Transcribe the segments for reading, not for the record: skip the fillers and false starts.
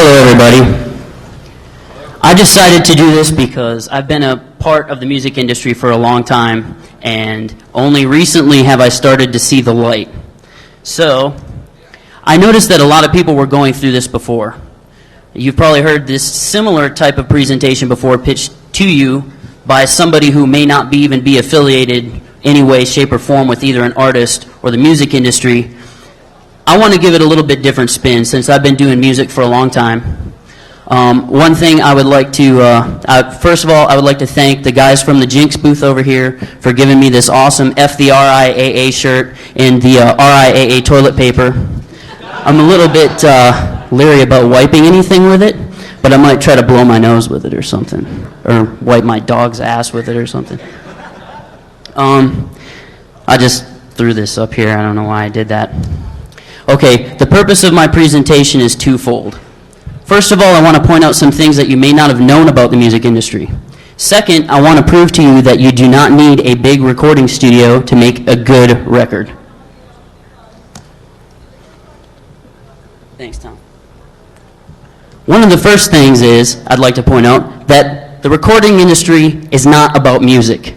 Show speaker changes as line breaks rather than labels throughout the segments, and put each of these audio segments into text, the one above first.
Hello, everybody. I decided to do this because I've been a part of the music industry for a long time, and only recently have I started to see the light. So, I noticed that a lot of people were going through this before. You've probably heard this similar type of presentation before pitched to you by somebody who may not even be affiliated any way, shape, or form with either an artist or the music industry. I want to give it a little bit different spin since I've been doing music for a long time. One thing I would like to, first of all, I would like to thank the guys from the Jinx booth over here for giving me this awesome F the RIAA shirt and the RIAA toilet paper. I'm a little bit leery about wiping anything with it, but I might try to blow my nose with it or something, or wipe my dog's ass with it or something. I just threw this up here. I don't know why I did that. Okay, the purpose of my presentation is twofold. First of all, I want to point out some things that you may not have known about the music industry. Second, I want to prove to you that you do not need a big recording studio to make a good record. Thanks, Tom. One of the first things is, I'd like to point out, that the recording industry is not about music.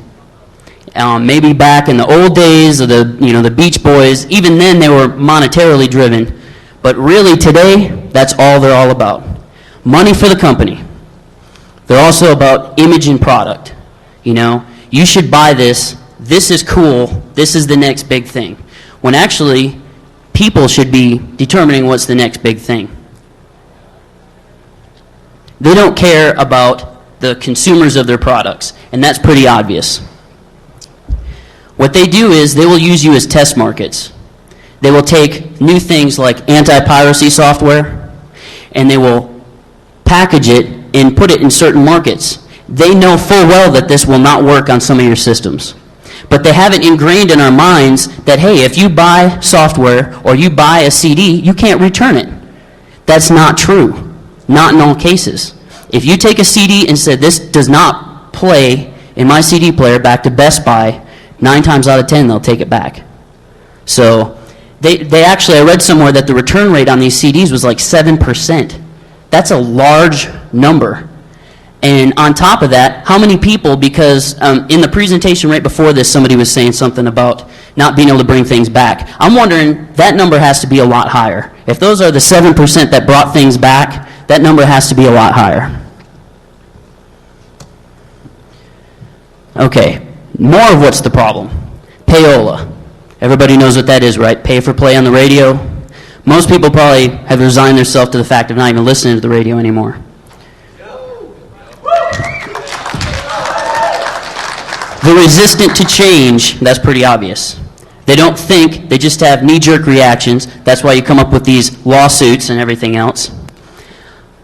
Maybe back in the old days of the Beach Boys, even then they were monetarily driven. But really today, that's all they're all about. Money for the company. They're also about image and product. You should buy this. This is cool. This is the next big thing. When actually, people should be determining what's the next big thing. They don't care about the consumers of their products, and that's pretty obvious. What they do is they will use you as test markets. They will take new things like anti-piracy software, and they will package it and put it in certain markets. They know full well that this will not work on some of your systems. But they have it ingrained in our minds that, hey, if you buy software or you buy a CD, you can't return it. That's not true. Not in all cases. If you take a CD and say, this does not play in my CD player back to Best Buy, 9 times out of 10, they'll take it back. So they actually, I read somewhere that the return rate on these CDs was like 7%. That's a large number. And on top of that, how many people, because in the presentation right before this, somebody was saying something about not being able to bring things back. I'm wondering, that number has to be a lot higher. If those are the 7% that brought things back, that number has to be a lot higher. Okay. More of what's the problem. Payola. Everybody knows what that is, right? Pay for play on the radio. Most people probably have resigned themselves to the fact of not even listening to the radio anymore. They're resistant to change. That's pretty obvious. They don't think. They just have knee-jerk reactions. That's why you come up with these lawsuits and everything else.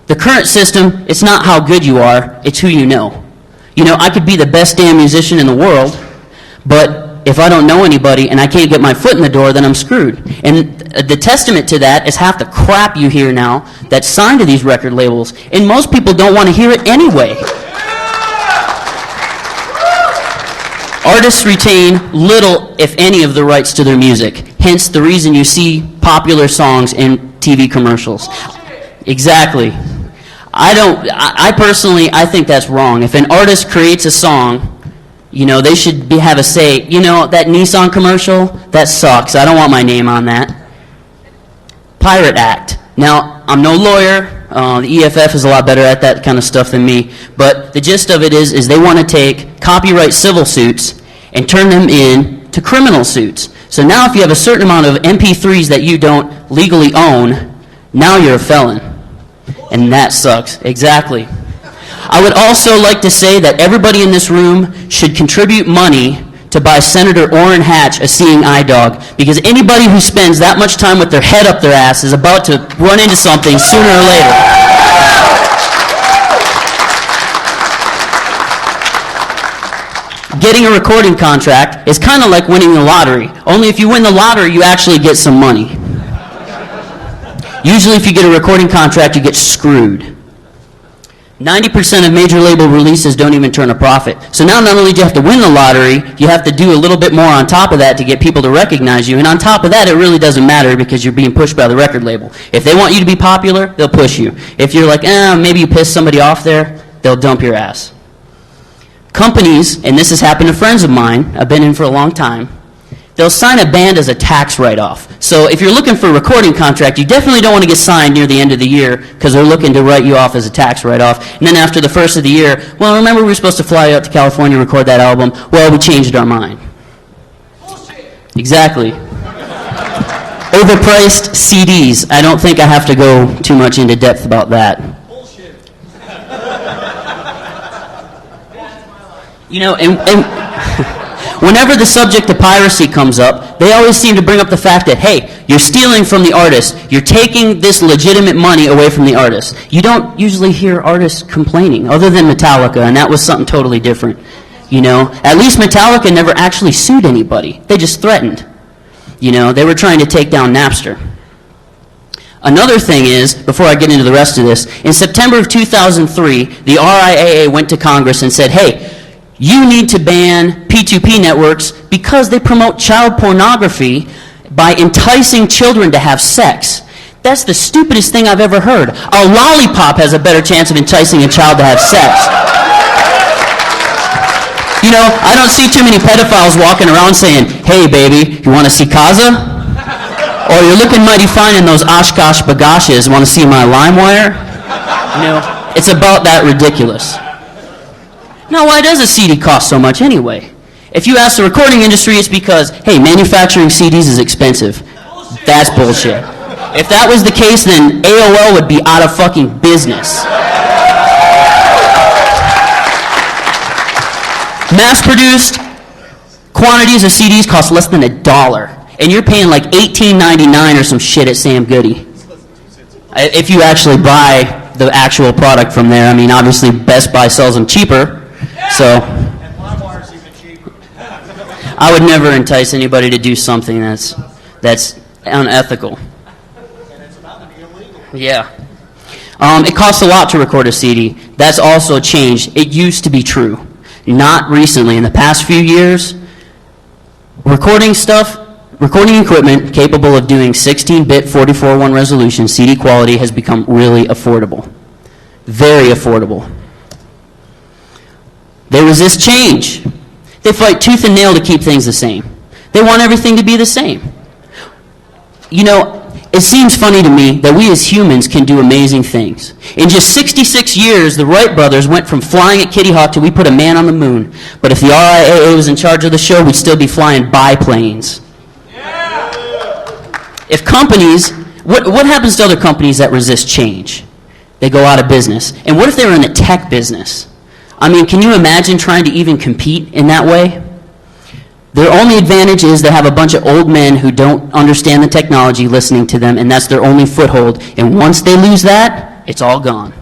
The current system, it's not how good you are, it's who you know. I could be the best damn musician in the world, but if I don't know anybody and I can't get my foot in the door, then I'm screwed. And the testament to that is half the crap you hear now that's signed to these record labels, and most people don't want to hear it anyway. Artists retain little, if any, of the rights to their music, hence the reason you see popular songs in TV commercials. Exactly. I personally think that's wrong. If an artist creates a song, they should have a say. That Nissan commercial, that sucks. I don't want my name on that. Pirate Act. Now, I'm no lawyer. The EFF is a lot better at that kind of stuff than me. But the gist of it is they want to take copyright civil suits and turn them into criminal suits. So now if you have a certain amount of MP3s that you don't legally own, now you're a felon. And that sucks. Exactly. I would also like to say that everybody in this room should contribute money to buy Senator Orrin Hatch a seeing eye dog, because anybody who spends that much time with their head up their ass is about to run into something sooner or later. Getting a recording contract is kind of like winning the lottery. Only if you win the lottery, you actually get some money. Usually if you get a recording contract, you get screwed. 90% of major label releases don't even turn a profit. So now not only do you have to win the lottery, you have to do a little bit more on top of that to get people to recognize you. And on top of that, it really doesn't matter because you're being pushed by the record label. If they want you to be popular, they'll push you. If you're like, maybe you piss somebody off there, they'll dump your ass. Companies, and this has happened to friends of mine, I've been in for a long time, they'll sign a band as a tax write-off. So if you're looking for a recording contract, you definitely don't want to get signed near the end of the year because they're looking to write you off as a tax write-off. And then after the first of the year, well, remember we were supposed to fly out to California and record that album? Well, we changed our mind. Bullshit. Exactly. Overpriced CDs. I don't think I have to go too much into depth about that.
Bullshit.
You know, and whenever the subject of piracy comes up, they always seem to bring up the fact that, hey, you're stealing from the artist. You're taking this legitimate money away from the artist. You don't usually hear artists complaining, other than Metallica, and that was something totally different. You know, at least Metallica never actually sued anybody. They just threatened. You know, they were trying to take down Napster. Another thing is, before I get into the rest of this, in September of 2003, the RIAA went to Congress and said, hey, you need to ban P2P networks because they promote child pornography by enticing children to have sex. That's the stupidest thing I've ever heard. A lollipop has a better chance of enticing a child to have sex. You know, I don't see too many pedophiles walking around saying, hey baby, you want to see Kaza? Or you're looking mighty fine in those Oshkosh bagoshes, want to see my LimeWire? You know, it's about that ridiculous. Now, why does a CD cost so much anyway? If you ask the recording industry, it's because, hey, manufacturing CDs is expensive. Bullshit. That's bullshit. If that was the case, then AOL would be out of fucking business. Mass-produced quantities of CDs cost less than $1, and you're paying like $18.99 or some shit at Sam Goody. If you actually buy the actual product from there. I mean, obviously Best Buy sells them cheaper. So,
and LimeWire's even cheaper.
I would never entice anybody to do something that's unethical.
And it's about to be illegal.
Yeah. It costs a lot to record a CD. That's also changed. It used to be true. Not recently. In the past few years, recording equipment capable of doing 16-bit 44:1 resolution CD quality has become really affordable. Very affordable. They resist change. They fight tooth and nail to keep things the same. They want everything to be the same. You know, it seems funny to me that we as humans can do amazing things. In just 66 years, the Wright brothers went from flying at Kitty Hawk to we put a man on the moon. But if the RIAA was in charge of the show, we'd still be flying biplanes.
Yeah.
If companies, what happens to other companies that resist change? They go out of business. And what if they were in the tech business? I mean, can you imagine trying to even compete in that way? Their only advantage is they have a bunch of old men who don't understand the technology listening to them, and that's their only foothold. And once they lose that, it's all gone.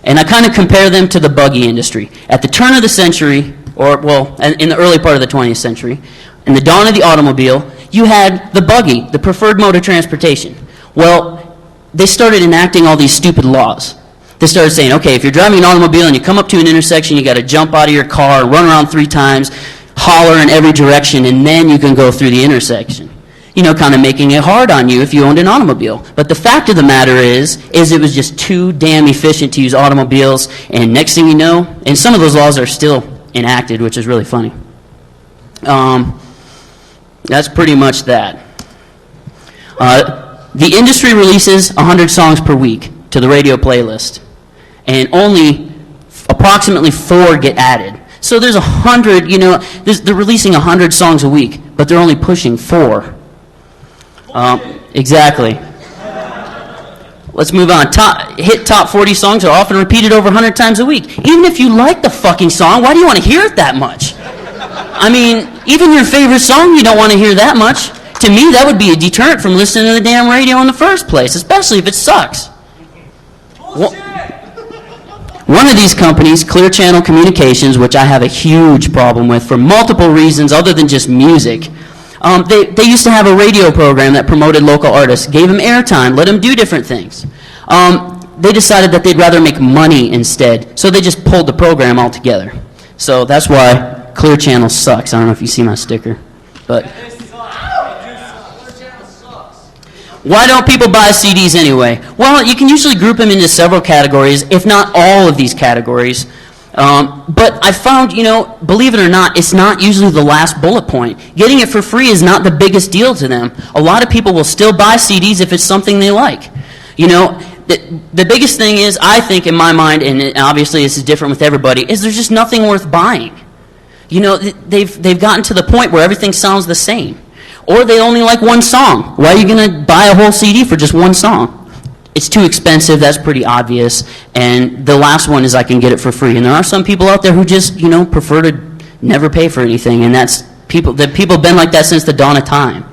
And I kind of compare them to the buggy industry. At the turn of the century, or, well, in the early part of the 20th century, in the dawn of the automobile, you had the buggy, the preferred mode of transportation. Well, they started enacting all these stupid laws. They started saying, okay, if you're driving an automobile and you come up to an intersection, you got to jump out of your car, run around 3 times, holler in every direction, and then you can go through the intersection. You know, kind of making it hard on you if you owned an automobile. But the fact of the matter is it was just too damn efficient to use automobiles, and next thing you know, and some of those laws are still enacted, which is really funny. That's pretty much that. The industry releases 100 songs per week to the radio playlist, and only approximately 4 get added. So there's 100, you know, they're releasing 100 songs a week, but they're only pushing 4. Exactly. Let's move on. Top 40 songs are often repeated over 100 times a week. Even if you like the fucking song, why do you want to hear it that much? I mean, even your favorite song, you don't want to hear that much. To me, that would be a deterrent from listening to the damn radio in the first place, especially if it sucks. One of these companies, Clear Channel Communications, which I have a huge problem with for multiple reasons other than just music, they used to have a radio program that promoted local artists, gave them airtime, let them do different things. they decided that they'd rather make money instead, so they just pulled the program altogether. So that's why Clear Channel sucks. I don't know if you see my sticker, but why don't people buy CDs anyway? Well, you can usually group them into several categories, if not all of these categories. But I found, believe it or not, it's not usually the last bullet point. Getting it for free is not the biggest deal to them. A lot of people will still buy CDs if it's something they like. The biggest thing is, I think in my mind, and obviously this is different with everybody, is there's just nothing worth buying. They've gotten to the point where everything sounds the same. Or they only like one song. Why are you going to buy a whole CD for just one song? It's too expensive, that's pretty obvious. And the last one is I can get it for free. And there are some people out there who just, prefer to never pay for anything. And that's people have been like that since the dawn of time.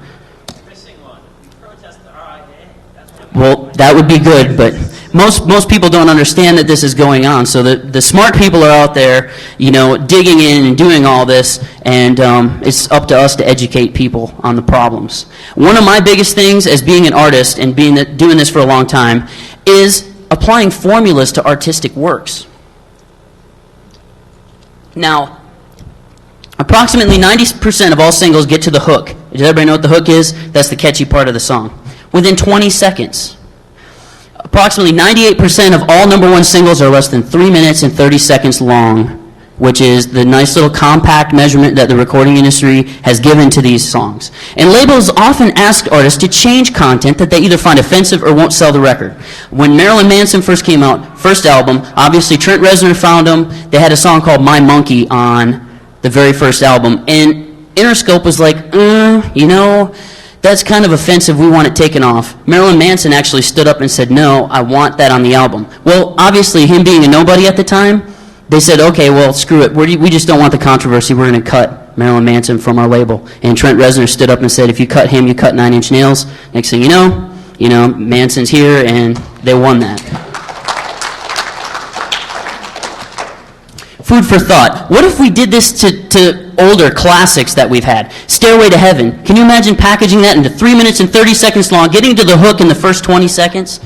Missing one. Protest the RIAA.
Well, that would be good, but most people don't understand that this is going on. So the smart people are out there, digging in and doing all this, and it's up to us to educate people on the problems. One of my biggest things as being an artist and doing this for a long time is applying formulas to artistic works. Now, approximately 90% of all singles get to the hook. Does everybody know what the hook is? That's the catchy part of the song. Within 20 seconds. Approximately 98% of all #1 singles are less than 3 minutes and 30 seconds long, which is the nice little compact measurement that the recording industry has given to these songs. And labels often ask artists to change content that they either find offensive or won't sell the record. When Marilyn Manson first came out, first album, obviously Trent Reznor found him. They had a song called My Monkey on the very first album, and Interscope was like, that's kind of offensive, we want it taken off. Marilyn Manson actually stood up and said, no, I want that on the album. Well, obviously, him being a nobody at the time, they said, okay, well, screw it. We just don't want the controversy. We're going to cut Marilyn Manson from our label. And Trent Reznor stood up and said, if you cut him, you cut 9 Inch Nails. Next thing you know, Manson's here, and they won that. Food for thought. What if we did this to older classics that we've had? Stairway to Heaven. Can you imagine packaging that into 3 minutes and 30 seconds long, getting to the hook in the first 20 seconds?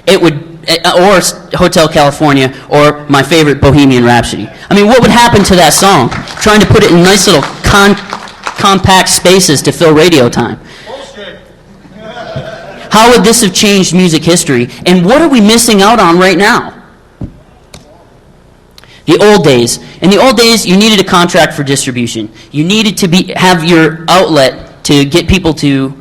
It would, or Hotel California, or my favorite, Bohemian Rhapsody. I mean, what would happen to that song? Trying to put it in nice little compact spaces to fill radio time.
Bullshit.
How would this have changed music history? And what are we missing out on right now? The old days. In the old days, you needed a contract for distribution. You needed to have your outlet to get people to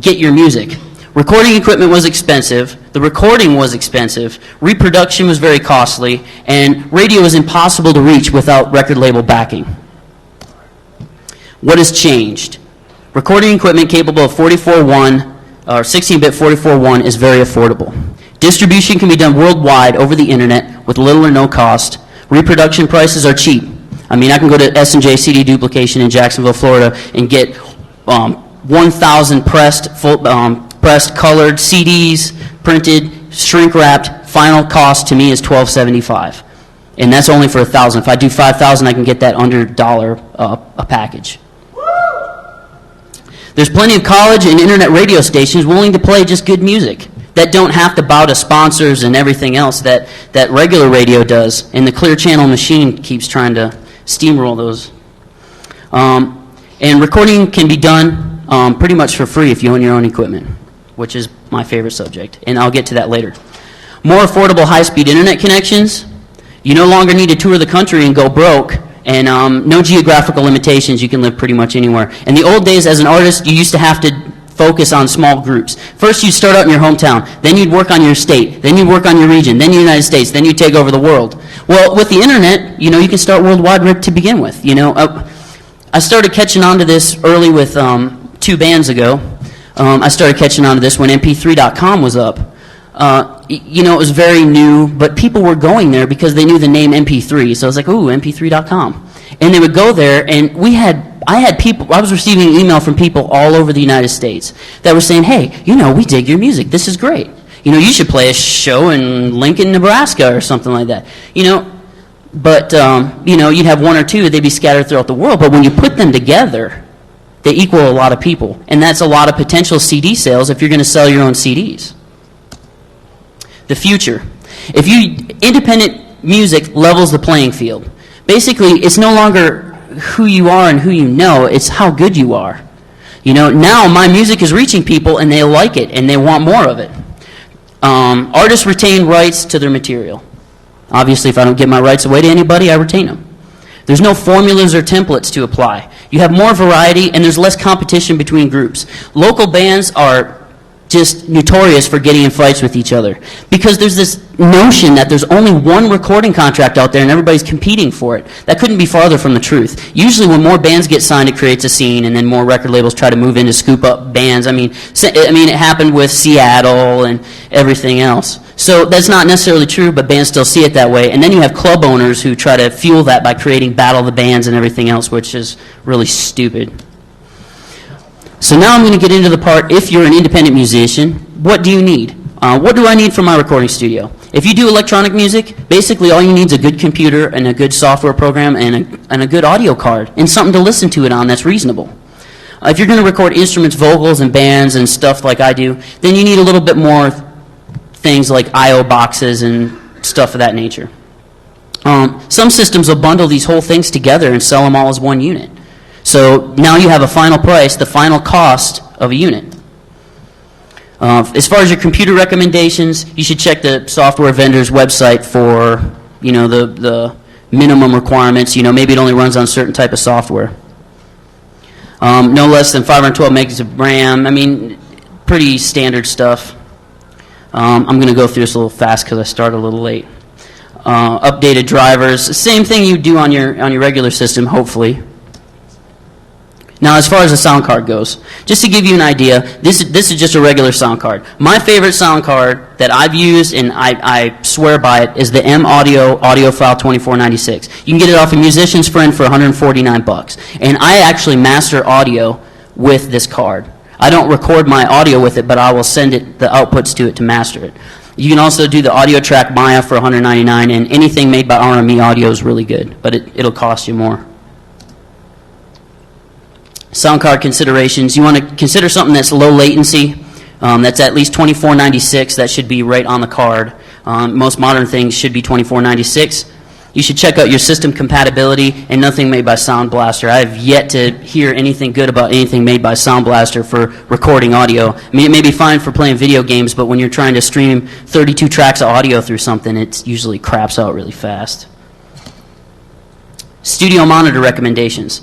get your music. Recording equipment was expensive. The recording was expensive. Reproduction was very costly. And radio was impossible to reach without record label backing. What has changed? Recording equipment capable of 44.1 or 16-bit 44.1 is very affordable. Distribution can be done worldwide over the internet with little or no cost. Reproduction prices are cheap. I mean, I can go to S&J CD Duplication in Jacksonville, Florida, and get 1,000 pressed colored CDs, printed, shrink-wrapped. Final cost to me is $12.75. And that's only for 1,000. If I do 5,000, I can get that under $1 a package. There's plenty of college and internet radio stations willing to play just good music that don't have to bow to sponsors and everything else that regular radio does. And the Clear Channel machine keeps trying to steamroll those. And recording can be done pretty much for free if you own your own equipment, which is my favorite subject. And I'll get to that later. More affordable high-speed internet connections. You no longer need to tour the country and go broke. And no geographical limitations. You can live pretty much anywhere. In the old days, as an artist, you used to have to focus on small groups. First, you'd start out in your hometown. Then you'd work on your state. Then you'd work on your region. Then the United States. Then you'd take over the world. Well, with the internet, you can start worldwide to begin with. I started catching on to this early with 2 bands ago. I started catching on to this when mp3.com was up. It was very new, but people were going there because they knew the name MP3. So I was like, ooh, mp3.com. And they would go there, and I was receiving email from people all over the United States that were saying, hey, we dig your music. This is great. You should play a show in Lincoln, Nebraska or something like that. But, you'd have 1 or 2, they'd be scattered throughout the world. But when you put them together, they equal a lot of people. And that's a lot of potential CD sales if you're going to sell your own CDs. The future. Independent music levels the playing field. Basically, it's no longer who you are and who you know, it's how good you are. Now my music is reaching people and they like it and they want more of it. Artists retain rights to their material. Obviously, if I don't give my rights away to anybody, I retain them. There's no formulas or templates to apply. You have more variety and there's less competition between groups. Local bands are just notorious for getting in fights with each other because there's this notion that there's only one recording contract out there and everybody's competing for it. That couldn't be farther from the truth. Usually when more bands get signed, it creates a scene, and then more record labels try to move in to scoop up bands. It happened with Seattle and everything else. So that's not necessarily true, but bands still see it that way. And then you have club owners who try to fuel that by creating Battle of the Bands and everything else, which is really stupid. So now I'm going to get into the part, if you're an independent musician, what do you need? What do I need for my recording studio? If you do electronic music, basically all you need is a good computer and a good software program and a good audio card and something to listen to it on that's reasonable. If you're going to record instruments, vocals, and bands and stuff like I do, then you need a little bit more things like I.O. boxes and stuff of that nature. Some systems will bundle these whole things together and sell them all as one unit. So now you have a final price, the final cost of a unit. As far as your computer recommendations, you should check the software vendor's website for the minimum requirements. Maybe it only runs on a certain type of software. No less than 512 megs of RAM. Pretty standard stuff. I'm going to go through this a little fast because I started a little late. Updated drivers, same thing you do on your regular system, hopefully. Now, as far as the sound card goes, just to give you an idea, this is just a regular sound card. My favorite sound card that I've used, and I swear by it, is the M Audio Audiophile 2496. You can get it off of Musician's Friend for $149. And I actually master audio with this card. I don't record my audio with it, but I will send it the outputs to it to master it. You can also do the audio track Maya for $199, and anything made by RME Audio is really good, but it'll cost you more. Sound card considerations. You want to consider something that's low latency, that's at least 2496. That should be right on the card. Most modern things should be 2496. You should check out your system compatibility and nothing made by Sound Blaster. I have yet to hear anything good about anything made by Sound Blaster for recording audio. It may be fine for playing video games, but when you're trying to stream 32 tracks of audio through something, it usually craps out really fast. Studio monitor recommendations.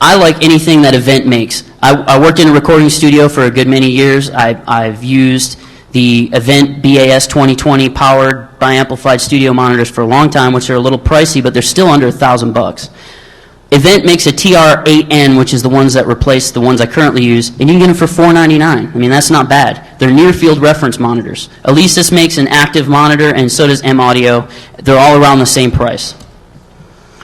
I like anything that Event makes. I worked in a recording studio for a good many years. I've used the Event BAS 2020 powered bi-amplified studio monitors for a long time, which are a little pricey, but they're still under $1,000. Event makes a TR8N, which is the ones that replace the ones I currently use, and you can get them for $499. That's not bad. They're near-field reference monitors. Alesis makes an active monitor, and so does M Audio. They're all around the same price.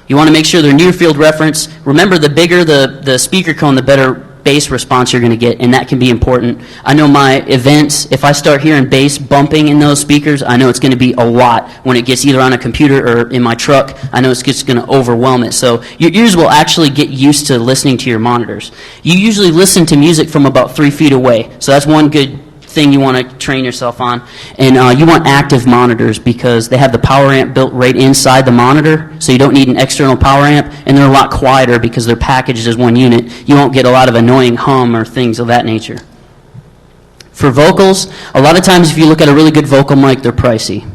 You want to make sure they're near-field reference. Remember, the bigger the speaker cone, the better bass response you're going to get, and that can be important. I know my events, if I start hearing bass bumping in those speakers, I know it's going to be a lot when it gets either on a computer or in my truck. I know it's just going to overwhelm it. So your ears will actually get used to listening to your monitors. You usually listen to music from about 3 feet away, so that's one good thing you want to train yourself on. And you want active monitors because they have the power amp built right inside the monitor, so you don't need an external power amp, and they're a lot quieter because they're packaged as one unit. You won't get a lot of annoying hum or things of that nature. For vocals, a lot of times if you look at a really good vocal mic, they're pricey.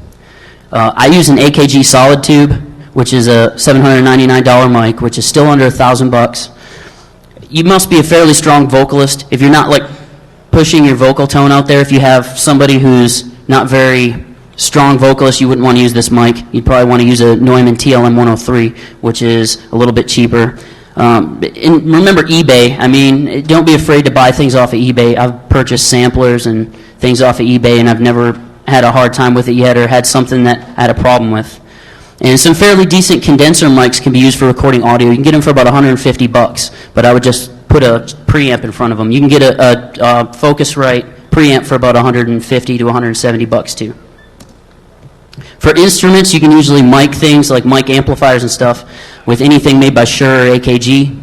I use an AKG Solid Tube, which is a $799 mic, which is still under $1,000. You must be a fairly strong vocalist. If you're not pushing your vocal tone out there, if you have somebody who's not very strong vocalist, you wouldn't want to use this mic. You'd probably want to use a Neumann TLM 103, which is a little bit cheaper. And remember eBay. Don't be afraid to buy things off of eBay. I've purchased samplers and things off of eBay, and I've never had a hard time with it yet or had something that I had a problem with. And some fairly decent condenser mics can be used for recording audio. You can get them for about $150, but I would just put a preamp in front of them. You can get a Focusrite preamp for about $150 to $170 too. For instruments, you can usually mic things like mic amplifiers and stuff with anything made by Shure or AKG.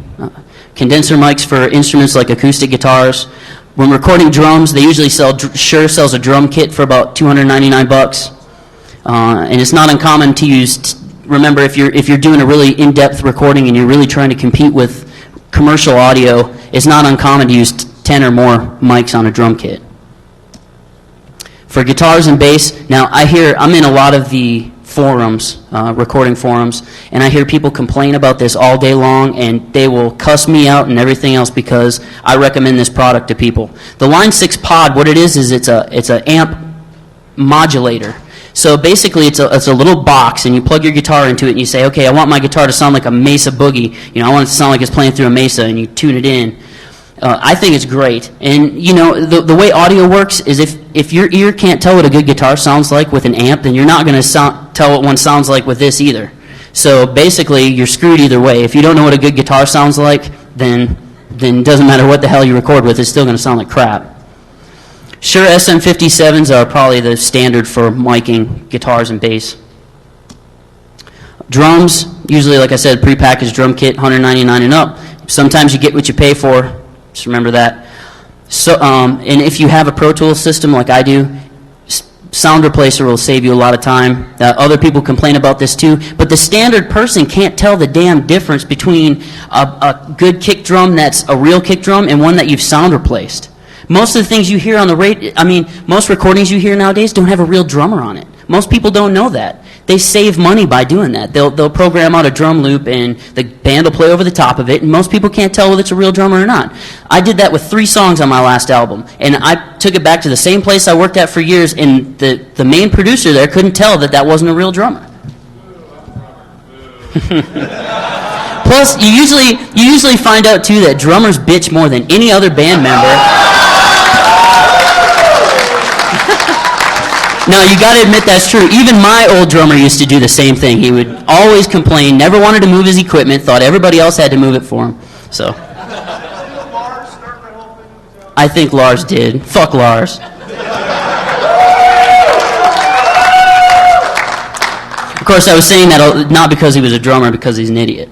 Condenser mics for instruments like acoustic guitars. When recording drums, they usually Shure sells a drum kit for about $299. And it's not uncommon to use, remember, if you're doing a really in-depth recording and you're really trying to compete with commercial audio, it's not uncommon to use 10 or more mics on a drum kit. For guitars and bass, now I'm in a lot of the forums, recording forums, and I hear people complain about this all day long, and they will cuss me out and everything else because I recommend this product to people. The Line 6 Pod, what it is it's a amp modulator. So basically it's a little box, and you plug your guitar into it and you say, okay, I want my guitar to sound like a Mesa Boogie. I want it to sound like it's playing through a Mesa, and you tune it in. I think it's great. And, the way audio works is if your ear can't tell what a good guitar sounds like with an amp, then you're not going to tell what one sounds like with this either. So basically, you're screwed either way. If you don't know what a good guitar sounds like, then it doesn't matter what the hell you record with, it's still going to sound like crap. Shure SM57s are probably the standard for miking guitars and bass. Drums, usually, like I said, prepackaged drum kit, $199 and up. Sometimes you get what you pay for. Just remember that. So, and if you have a Pro Tools system like I do, Sound Replacer will save you a lot of time. Other people complain about this too, but the standard person can't tell the damn difference between a good kick drum that's a real kick drum and one that you've sound replaced. Most of the things you hear on the radio, most recordings you hear nowadays don't have a real drummer on it. Most people don't know that. They save money by doing that. They'll program out a drum loop, and the band will play over the top of it, and most people can't tell whether it's a real drummer or not. I did that with 3 songs on my last album, and I took it back to the same place I worked at for years, and the main producer there couldn't tell that wasn't a real drummer. Plus, you usually find out, too, that drummers bitch more than any other band member. No, you got to admit that's true. Even my old drummer used to do the same thing. He would always complain, never wanted to move his equipment, thought everybody else had to move it for him. So, I think Lars did. Fuck Lars. Of course, I was saying that not because he was a drummer, because he's an idiot.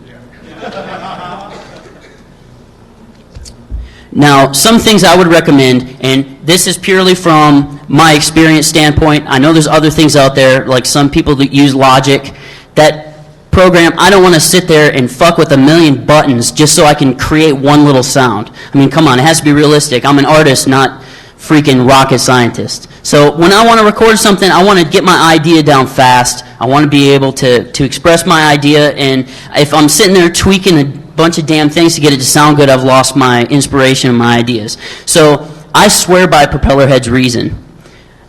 Now, some things I would recommend, and this is purely from my experience standpoint. I know there's other things out there, like some people that use Logic. That program, I don't want to sit there and fuck with a million buttons just so I can create one little sound. Come on, it has to be realistic. I'm an artist, not freaking rocket scientist. So when I want to record something, I want to get my idea down fast. I want to be able to express my idea, and if I'm sitting there tweaking a bunch of damn things to get it to sound good, I've lost my inspiration and my ideas. So I swear by Propellerhead's Reason.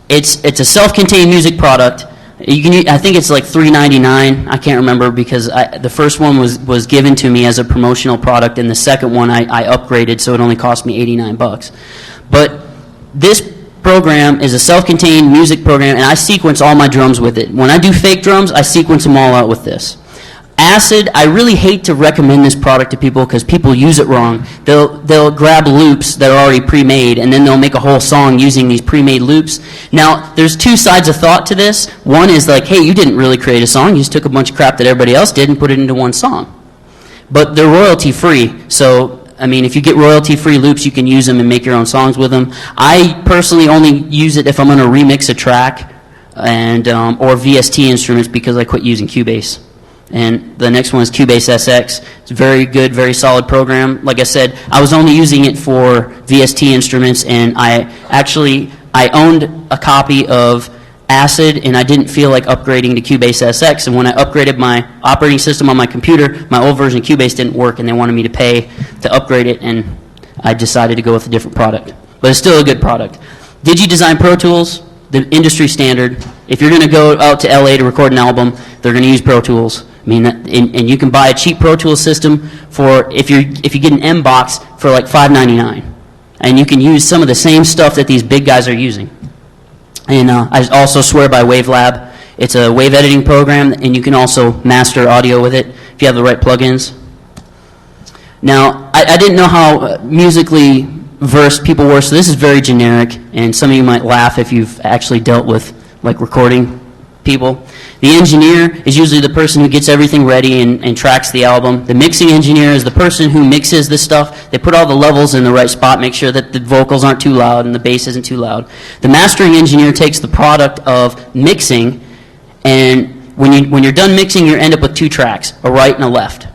It's a self-contained music product. I think it's like $3.99. I can't remember because the first one was given to me as a promotional product, and the second one I upgraded, so it only cost me $89. But this program is a self-contained music program, and I sequence all my drums with it. When I do fake drums, I sequence them all out with this. Acid, I really hate to recommend this product to people because people use it wrong. They'll grab loops that are already pre-made, and then they'll make a whole song using these pre-made loops. Now, there's 2 sides of thought to this. One is like, hey, you didn't really create a song. You just took a bunch of crap that everybody else did and put it into one song. But they're royalty-free, so if you get royalty-free loops, you can use them and make your own songs with them. I personally only use it if I'm going to remix a track and or VST instruments because I quit using Cubase. And the next one is Cubase SX. It's a very good, very solid program. Like I said, I was only using it for VST instruments, and I owned a copy of Acid, and I didn't feel like upgrading to Cubase SX. And when I upgraded my operating system on my computer, my old version of Cubase didn't work, and they wanted me to pay to upgrade it, and I decided to go with a different product. But it's still a good product. DigiDesign Pro Tools, the industry standard. If you're going to go out to LA to record an album, they're going to use Pro Tools. And you can buy a cheap Pro Tools system for, if you get an M box, for like $5.99. And you can use some of the same stuff that these big guys are using. And I also swear by WaveLab. It's a wave editing program, and you can also master audio with it if you have the right plugins. Now, I didn't know how musically versed people were, so this is very generic, and some of you might laugh if you've actually dealt with like recording people. The engineer is usually the person who gets everything ready and tracks the album. The mixing engineer is the person who mixes the stuff. They put all the levels in the right spot, make sure that the vocals aren't too loud and the bass isn't too loud. The mastering engineer takes the product of mixing And when you're done mixing, you end up with 2 tracks, a right and a left.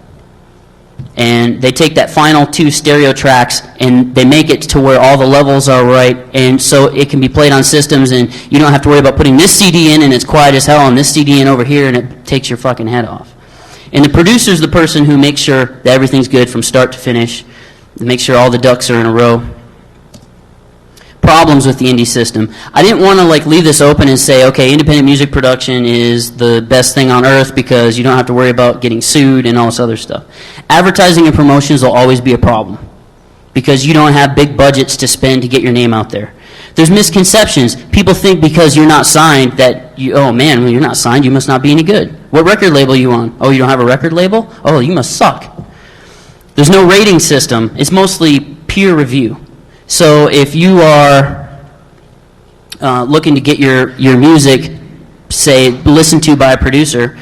And they take that final 2 stereo tracks and they make it to where all the levels are right, and so it can be played on systems, and you don't have to worry about putting this CD in and it's quiet as hell and this CD in over here and it takes your fucking head off. And the producer's the person who makes sure that everything's good from start to finish, make sure all the ducks are in a row. Problems with the indie system. I didn't want to leave this open and say, okay, independent music production is the best thing on earth because you don't have to worry about getting sued and all this other stuff. Advertising and promotions will always be a problem because you don't have big budgets to spend to get your name out there. There's misconceptions. People think because you're not signed that oh man, when you're not signed, you must not be any good. What record label are you on? Oh, you don't have a record label? Oh, you must suck. There's no rating system. It's mostly peer review. So if you are looking to get your music, say, listened to by a producer,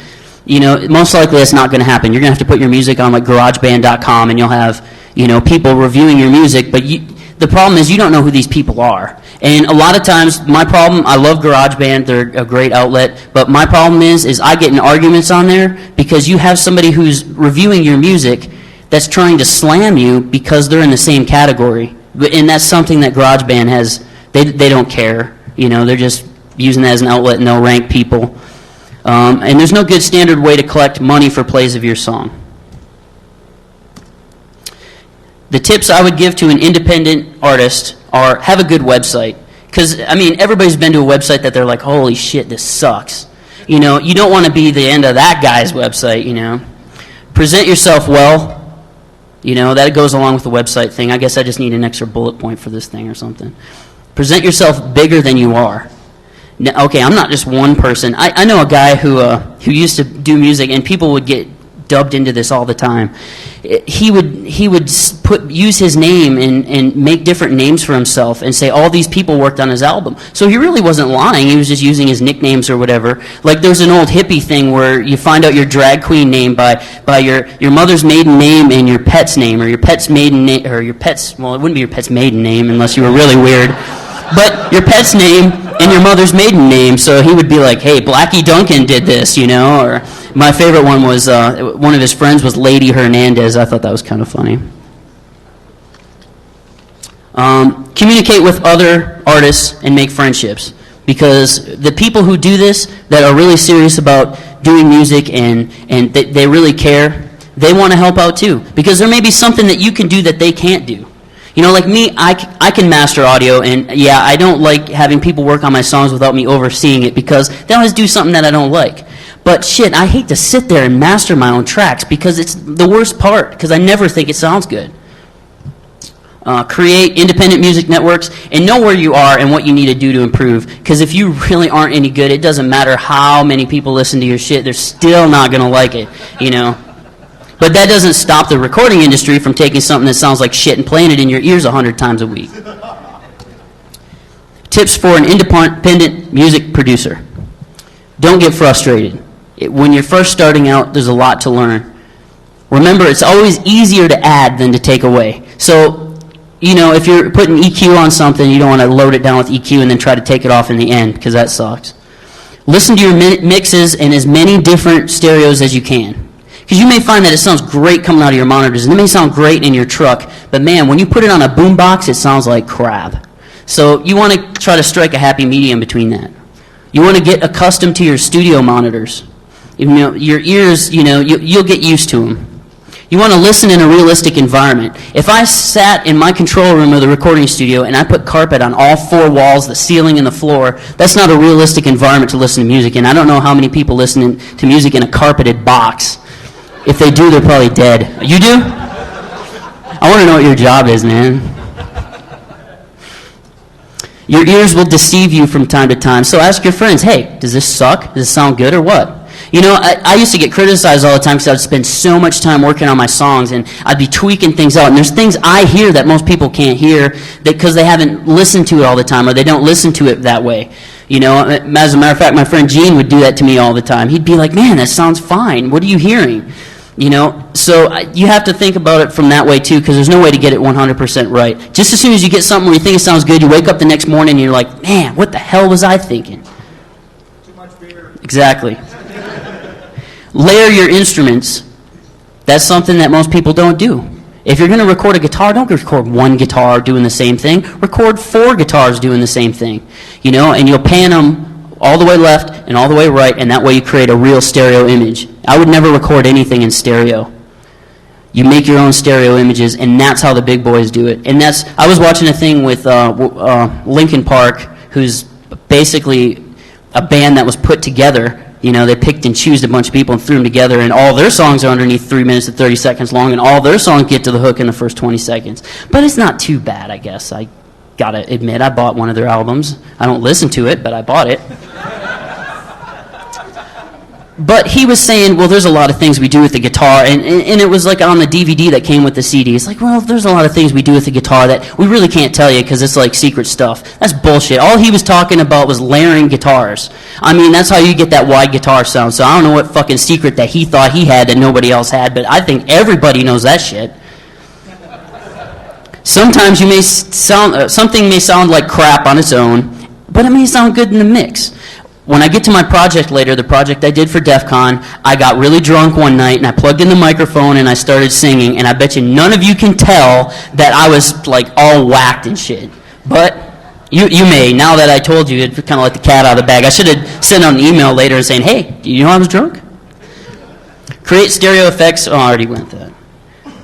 most likely that's not going to happen. You're going to have to put your music on GarageBand.com, and you'll have people reviewing your music. But the problem is you don't know who these people are. And a lot of times, my problem, I love GarageBand, they're a great outlet, but my problem is I get in arguments on there because you have somebody who's reviewing your music that's trying to slam you because they're in the same category. And that's something that GarageBand has, they don't care. They're just using that as an outlet and they'll rank people. And there's no good standard way to collect money for plays of your song. The tips I would give to an independent artist are have a good website. Because, everybody's been to a website that they're like, holy shit, this sucks. You don't want to be the end of that guy's website, Present yourself well. That goes along with the website thing. I guess I just need an extra bullet point for this thing or something. Present yourself bigger than you are. Now, okay, I'm not just one person. I know a guy who used to do music, and people would get dubbed into this all the time. He would use his name and make different names for himself and say all these people worked on his album. So he really wasn't lying. He was just using his nicknames or whatever. Like there's an old hippie thing where you find out your drag queen name by your mother's maiden name and your pet's name, or your pet's maiden name, or your pet's, well, it wouldn't be your pet's maiden name unless you were really weird. But your pet's name and your mother's maiden name, so he would be like, hey, Blackie Duncan did this, or my favorite one was, one of his friends was Lady Hernandez. I thought that was kind of funny. Communicate with other artists and make friendships, because the people who do this, that are really serious about doing music and they really care, they want to help out too, because there may be something that you can do that they can't do. Like me, I can master audio, and yeah, I don't like having people work on my songs without me overseeing it, because they always do something that I don't like. But shit, I hate to sit there and master my own tracks, because it's the worst part, because I never think it sounds good. Create independent music networks, and know where you are and what you need to do to improve, because if you really aren't any good, it doesn't matter how many people listen to your shit, they're still not going to like it, But that doesn't stop the recording industry from taking something that sounds like shit and playing it in your ears 100 times a week. Tips for an independent music producer. Don't get frustrated. When you're first starting out, there's a lot to learn. Remember, it's always easier to add than to take away. So, if you're putting EQ on something, you don't want to load it down with EQ and then try to take it off in the end, because that sucks. Listen to your mixes in as many different stereos as you can. Because you may find that it sounds great coming out of your monitors, and it may sound great in your truck, but man, when you put it on a boombox, it sounds like crap. So you want to try to strike a happy medium between that. You want to get accustomed to your studio monitors. Your ears, you'll get used to them. You want to listen in a realistic environment. If I sat in my control room of the recording studio and I put carpet on all 4 walls, the ceiling and the floor, that's not a realistic environment to listen to music in. I don't know how many people listen to music in a carpeted box. If they do, they're probably dead. You do? I want to know what your job is, man. Your ears will deceive you from time to time, so ask your friends, hey, does this suck? Does this sound good or what? I used to get criticized all the time because I would spend so much time working on my songs, and I'd be tweaking things out. And there's things I hear that most people can't hear because they haven't listened to it all the time, or they don't listen to it that way. As a matter of fact, my friend Gene would do that to me all the time. He'd be like, man, that sounds fine. What are you hearing? So you have to think about it from that way too, because there's no way to get it 100% right. Just as soon as you get something where you think it sounds good, you wake up the next morning and you're like, man, what the hell was I thinking?
Too much beer.
Exactly. Layer your instruments. That's something that most people don't do. If you're going to record a guitar, don't record one guitar doing the same thing. Record 4 guitars doing the same thing. You know, and you'll pan them all the way left and all the way right, and that way you create a real stereo image. I would never record anything in stereo. You make your own stereo images, and that's how the big boys do it. And I was watching a thing with Linkin Park, who's basically a band that was put together. You know, they picked and chose a bunch of people and threw them together, and all their songs are underneath 3 minutes and 30 seconds long, and all their songs get to the hook in the first 20 seconds. But it's not too bad, I guess. I gotta admit, I bought one of their albums. I don't listen to it, but I bought it. But he was saying, well, there's a lot of things we do with the guitar, and it was like on the DVD that came with the CD. It's like, well, there's a lot of things we do with the guitar that we really can't tell you because it's like secret stuff. That's bullshit. All he was talking about was layering guitars. I mean, that's how you get that wide guitar sound. So I don't know what fucking secret that he thought he had that nobody else had, but I think everybody knows that shit. Sometimes you may something may sound like crap on its own, but it may sound good in the mix. When I get to my project later, the project I did for DEF CON, I got really drunk one night and I plugged in the microphone and I started singing, and I bet you none of you can tell that I was like all whacked and shit. But you may. Now that I told you, it's kind of like the cat out of the bag. I should have sent out an email later and saying, hey, do you know I was drunk? Create stereo effects. Oh, I already went with that.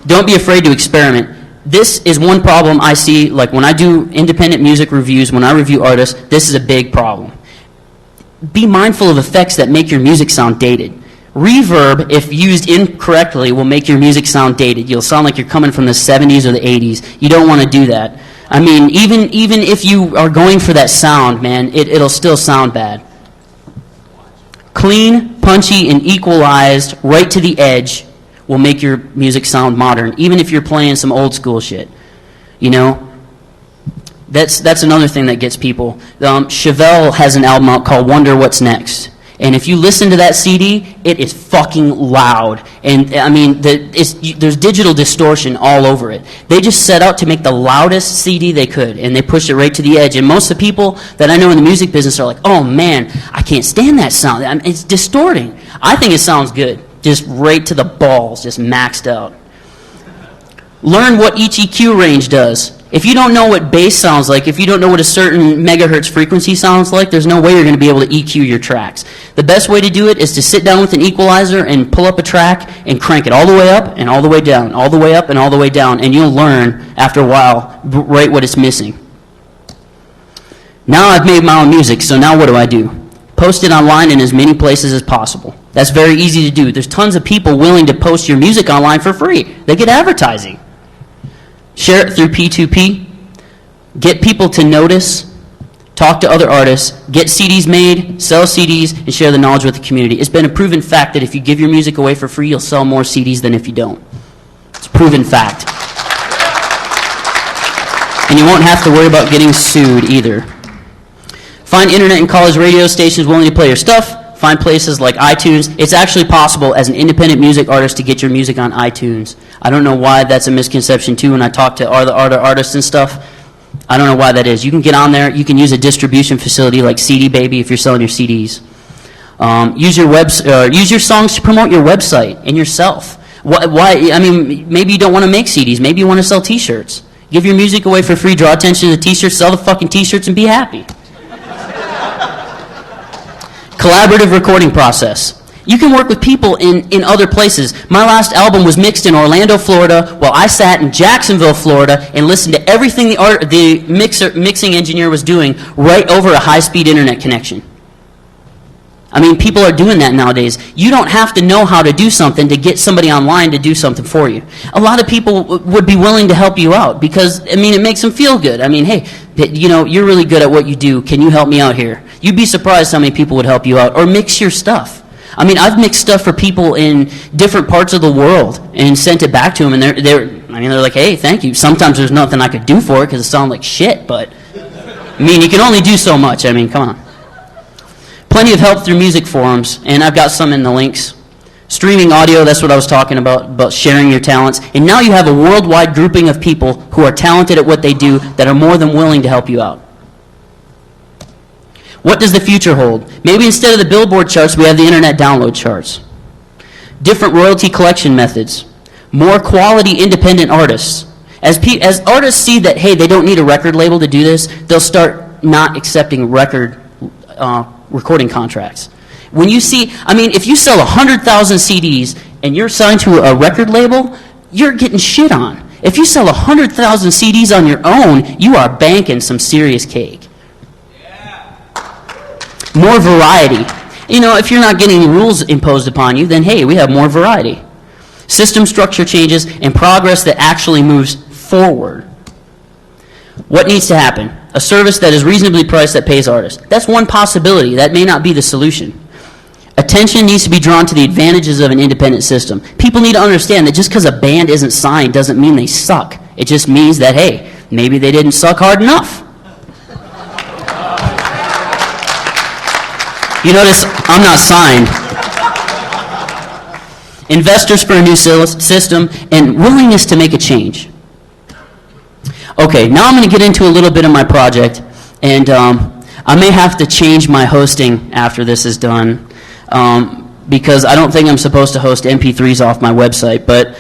Don't be afraid to experiment. This is one problem I see, like when I do independent music reviews, when I review artists, this is a big problem. Be mindful of effects that make your music sound dated. Reverb, if used incorrectly, will make your music sound dated. You'll sound like you're coming from the 70s or the 80s. You don't want to do that. I mean, even if you are going for that sound, man, it'll still sound bad. Clean, punchy, and equalized right to the edge will make your music sound modern, even if you're playing some old school shit. You know? That's another thing that gets people. Chevelle has an album out called Wonder What's Next. And if you listen to that CD, it is fucking loud. And I mean, there's digital distortion all over it. They just set out to make the loudest CD they could, and they pushed it right to the edge. And most of the people that I know in the music business are like, oh man, I can't stand that sound. I mean, it's distorting. I think it sounds good. Just right to the balls, just maxed out. Learn what each EQ range does. If you don't know what bass sounds like, if you don't know what a certain megahertz frequency sounds like, there's no way you're going to be able to EQ your tracks. The best way to do it is to sit down with an equalizer and pull up a track and crank it all the way up and all the way down, all the way up and all the way down, and you'll learn after a while right what it's missing. Now I've made my own music, so now what do? Post it online in as many places as possible. That's very easy to do. There's tons of people willing to post your music online for free. They get advertising. Share it through P2P. Get people to notice. Talk to other artists. Get CDs made. Sell CDs. And share the knowledge with the community. It's been a proven fact that if you give your music away for free, you'll sell more CDs than if you don't. It's a proven fact. And you won't have to worry about getting sued either. Find internet and college radio stations willing to play your stuff. Find places like iTunes. It's actually possible as an independent music artist to get your music on iTunes. I don't know why that's a misconception too when I talk to other artists and stuff. I don't know why that is. You can get on there. You can use a distribution facility like CD Baby if you're selling your CDs. Use your songs to promote your website and yourself. Why? I mean, maybe you don't want to make CDs. Maybe you want to sell T-shirts. Give your music away for free. Draw attention to the T-shirts. Sell the fucking T-shirts and be happy. Collaborative recording process. You can work with people in other places. My last album was mixed in Orlando, Florida, while I sat in Jacksonville, Florida, and listened to everything the mixing engineer was doing right over a high-speed internet connection. I mean, people are doing that nowadays. You don't have to know how to do something to get somebody online to do something for you. A lot of people would be willing to help you out because, I mean, it makes them feel good. I mean, hey, you know, you're really good at what you do. Can you help me out here? You'd be surprised how many people would help you out or mix your stuff. I mean, I've mixed stuff for people in different parts of the world and sent it back to them, and they're like, hey, thank you. Sometimes there's nothing I could do for it because it sounds like shit, but, I mean, you can only do so much. I mean, come on. Plenty of help through music forums, and I've got some in the links. Streaming audio, that's what I was talking about sharing your talents. And now you have a worldwide grouping of people who are talented at what they do that are more than willing to help you out. What does the future hold? Maybe instead of the Billboard charts, we have the internet download charts. Different royalty collection methods. More quality independent artists. As artists see that, hey, they don't need a record label to do this, they'll start not accepting recording contracts. When you see, I mean, if you sell 100,000 CDs and you're signed to a record label, you're getting shit on. If you sell 100,000 CDs on your own, you are banking some serious cake. More variety. You know, if you're not getting rules imposed upon you, then hey, we have more variety. System structure changes and progress that actually moves forward. What needs to happen? A service that is reasonably priced that pays artists. That's one possibility. That may not be the solution. Attention needs to be drawn to the advantages of an independent system. People need to understand that just because a band isn't signed doesn't mean they suck. It just means that, hey, maybe they didn't suck hard enough. You notice I'm not signed. Investors for a new system and willingness to make a change. Okay, now I'm going to get into a little bit of my project, and I may have to change my hosting after this is done, because I don't think I'm supposed to host MP3s off my website, but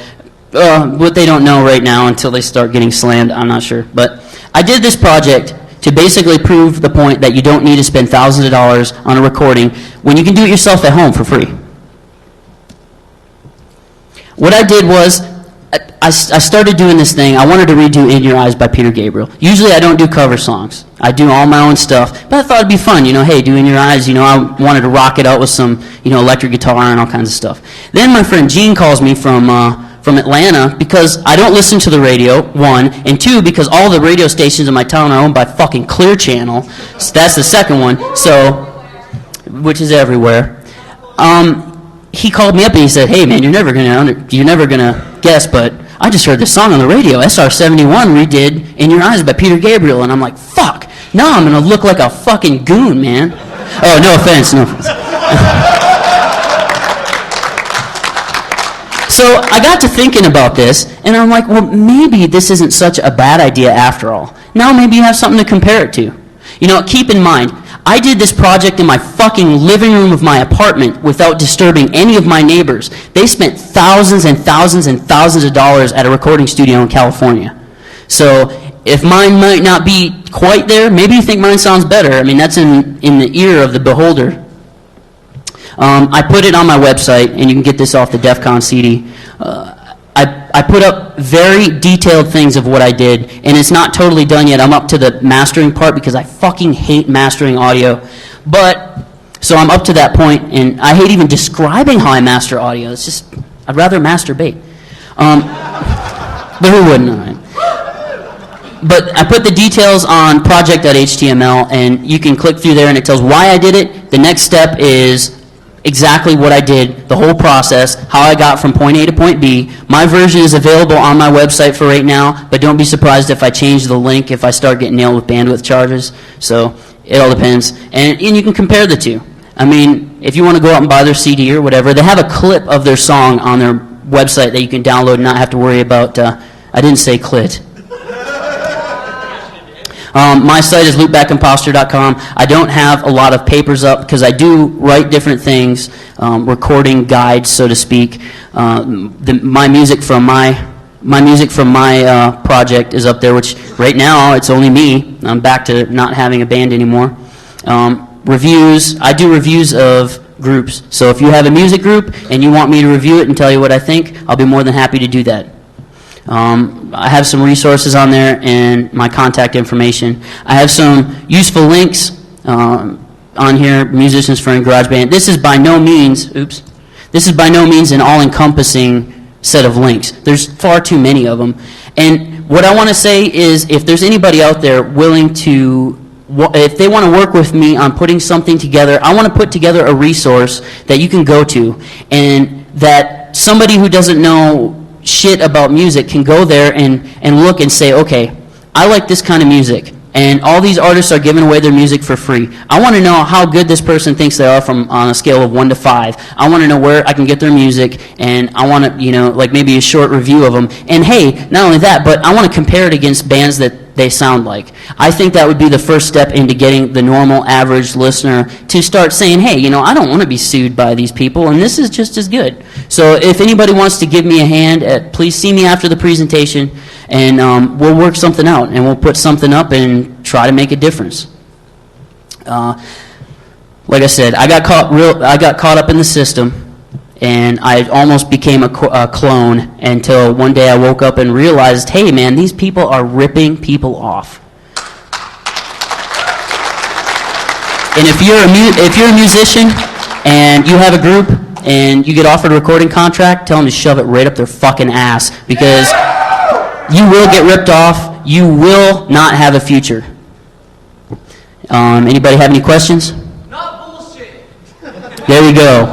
what they don't know right now until they start getting slammed, I'm not sure. But I did this project to basically prove the point that you don't need to spend thousands of dollars on a recording when you can do it yourself at home for free. What I did was, I started doing this thing. I wanted to redo In Your Eyes by Peter Gabriel. Usually I don't do cover songs. I do all my own stuff, but I thought it'd be fun, you know, hey, do In Your Eyes, you know, I wanted to rock it out with some, you know, electric guitar and all kinds of stuff. Then my friend Gene calls me from Atlanta because I don't listen to the radio, one, and two, because all the radio stations in my town are owned by fucking Clear Channel. So that's the second one, so, which is everywhere. He called me up and he said, hey man, you're never gonna guess, but I just heard this song on the radio. SR-71 redid In Your Eyes by Peter Gabriel, and I'm like, fuck, now I'm gonna look like a fucking goon, man. Oh, no offense, no offense. So I got to thinking about this, and I'm like, well, maybe this isn't such a bad idea after all. Now maybe you have something to compare it to. You know, keep in mind, I did this project in my fucking living room of my apartment without disturbing any of my neighbors. They spent thousands and thousands and thousands of dollars at a recording studio in California. So if mine might not be quite there, maybe you think mine sounds better. I mean, that's in the ear of the beholder. I put it on my website, and you can get this off the DEF CON CD. I put up very detailed things of what I did, and it's not totally done yet. I'm up to the mastering part because I fucking hate mastering audio. But, so I'm up to that point, and I hate even describing how I master audio. It's just, I'd rather masturbate. But who wouldn't, right? But I put the details on project.html, and you can click through there, and it tells why I did it. The next step is exactly what I did, the whole process, how I got from point A to point B. My version is available on my website for right now, but don't be surprised if I change the link if I start getting nailed with bandwidth charges. So it all depends. And you can compare the two. I mean, if you want to go out and buy their CD or whatever, they have a clip of their song on their website that you can download and not have to worry about, I didn't say clit. My site is loopbackimposter.com. I don't have a lot of papers up because I do write different things, recording guides, so to speak. My music from my project is up there, which right now it's only me. I'm back to not having a band anymore. Reviews. I do reviews of groups. So if you have a music group and you want me to review it and tell you what I think, I'll be more than happy to do that. I have some resources on there and my contact information. I have some useful links on here, Musicians for GarageBand. This is by no means, this is by no means an all-encompassing set of links. There's far too many of them. And what I want to say is if there's anybody out there willing to, if they want to work with me on putting something together, I want to put together a resource that you can go to and that somebody who doesn't know shit about music can go there and look and say, okay, I like this kind of music, and all these artists are giving away their music for free. I want to know how good this person thinks they are on a scale of 1 to 5. I want to know where I can get their music, and I want to, like maybe a short review of them. And hey, not only that, but I want to compare it against bands that they sound like. I think that would be the first step into getting the normal average listener to start saying, hey, you know, I don't want to be sued by these people, and this is just as good. So if anybody wants to give me a hand, please see me after the presentation, and we'll work something out, and we'll put something up and try to make a difference. Like I said, I got caught up in the system, and I almost became a clone until one day I woke up and realized, hey man, these people are ripping people off. And if you're a musician and you have a group and you get offered a recording contract, tell them to shove it right up their fucking ass, because you will get ripped off. You will not have a future. Anybody have any questions?
Not bullshit.
There we go.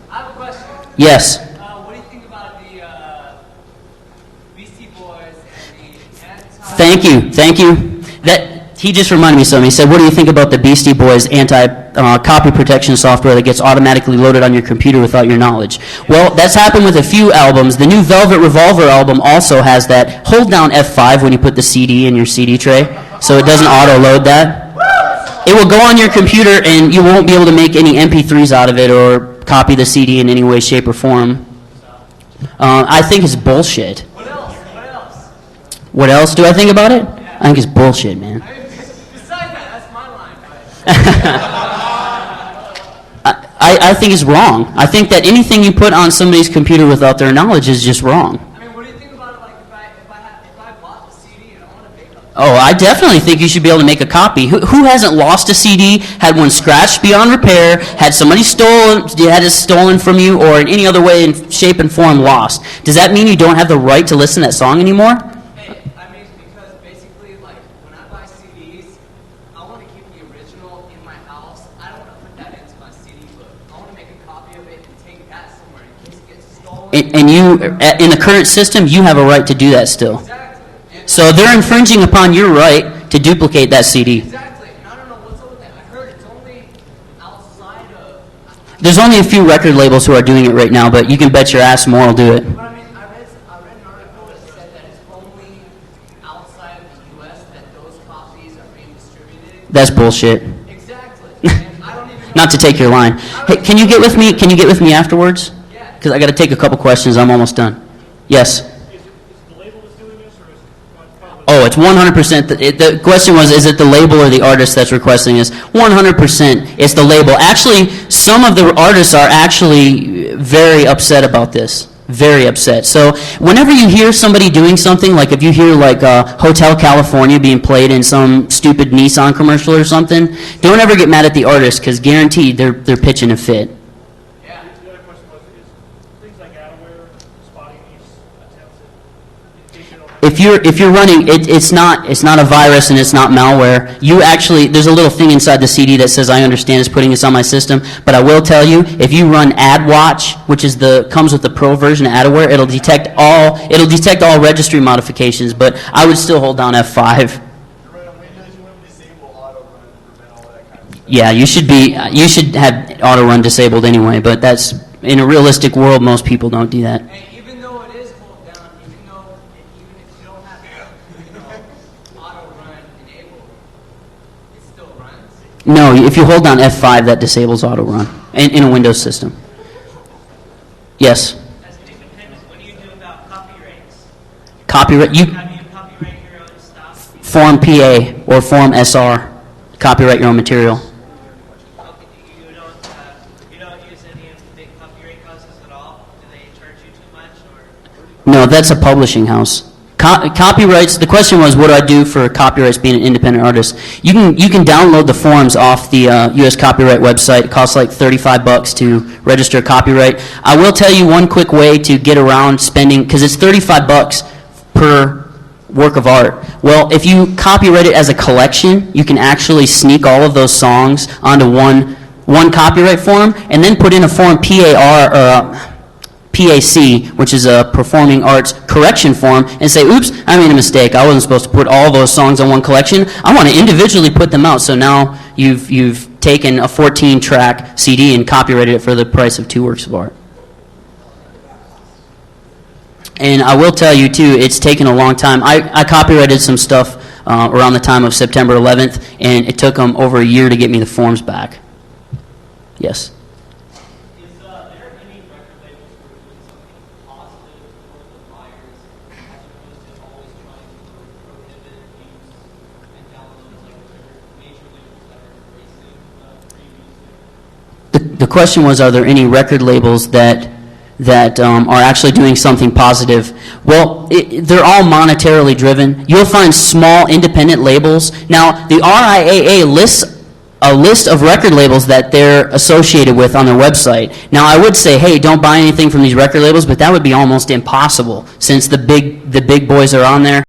I have a question.
Yes.
What do you think about the Beastie Boys and the anti...
Thank you. He just reminded me of something. He said, what do you think about the Beastie Boys anti-copy protection software that gets automatically loaded on your computer without your knowledge? Well, that's happened with a few albums. The new Velvet Revolver album also has that. Hold down F5 when you put the CD in your CD tray, so it doesn't auto-load that. It will go on your computer, and you won't be able to make any MP3s out of it or copy the CD in any way, shape, or form. I think it's bullshit.
What else?
What else do I think about it? I think it's bullshit, man.
Besides that, that's my line.
I think it's wrong. I think that anything you put on somebody's computer without their knowledge is just wrong.
I mean, what do you think about it? Like, if I bought the CD and I want to make a...
Oh, I definitely think you should be able to make a copy. Who hasn't lost a CD, had one scratched beyond repair, had somebody had it stolen from you, or in any other way, in shape and form, lost? Does that mean you don't have the right to listen to that song anymore?
Because basically, like, when I buy CDs, I want to keep the original in my house. I don't want to put that into my CD book. I want to make a copy of it and take that somewhere in case it gets stolen.
And you, in the current system, you have a right to do that still.
Exactly.
So they're infringing upon your right to duplicate that CD.
Exactly. And I don't know what's up with that. I heard it's only outside of...
There's only a few record labels who are doing it right now, but you can bet your ass more will do it.
But I mean, I read an article that said that it's only outside of the U.S. that those copies are being distributed.
That's bullshit.
Exactly. And I don't even know...
Not to take your line. Hey, can you get with me? Can you get with me afterwards?
Yeah.
Because I got to take a couple questions. I'm almost done. Yes.
Is the label that's doing this, or is it...
Oh, it's 100%. The question was, is it the label or the artist that's requesting this? 100%. It's the label. Actually, some of the artists are actually very upset about this. Very upset. So whenever you hear somebody doing something, like if you hear like Hotel California being played in some stupid Nissan commercial or something, don't ever get mad at the artist, because guaranteed they're pitching a fit.
Yeah.
The other question was, is things like adware spotting these attempts at... in case you don't have...
If you're running, it's not a virus and it's not malware. You actually, there's a little thing inside the CD that says, I understand it's putting this on my system, but I will tell you, if you run AdWatch, which is comes with the pro version of adware, it'll detect all registry modifications, but I would still hold down F5. Yeah, you should have auto run disabled anyway, but that's, in a realistic world, most people don't do that.
And even though it is hold down, even if you don't have auto run enabled, it still runs.
No, if you hold down F5, that disables auto run in a Windows system. Yes.
That's independent. What do you do about copyrights?
Copyright, you
How do you copyright your own stuff?
Form PA or Form SR, copyright your own material.
Okay, you don't use any of the big copyright houses at all? Do they charge you too much, or?
No, that's a publishing house. Copyrights, the question was, what do I do for copyrights being an independent artist? You can download the forms off the U.S. copyright website. It costs like $35 to register a copyright. I will tell you one quick way to get around spending, because it's $35 per work of art. Well, if you copyright it as a collection, you can actually sneak all of those songs onto one copyright form, and then put in a form PAR or PAC, which is a performing arts correction form, and say, oops, I made a mistake. I wasn't supposed to put all those songs on one collection. I want to individually put them out. So now you've taken a 14-track CD and copyrighted it for the price of 2 works of art. And I will tell you, too, it's taken a long time. I copyrighted some stuff around the time of September 11th, and it took them over a year to get me the forms back. Yes?
Is there any record labels where you're doing something positive for the buyers as opposed to always trying to prohibit use and download, like there are major labels that are embracing free music?
The question was, are there any record labels that are actually doing something positive? Well, they're all monetarily driven. You'll find small independent labels. Now, the RIAA lists a list of record labels that they're associated with on their website. Now, I would say, hey, don't buy anything from these record labels, but that would be almost impossible since the big boys are on there.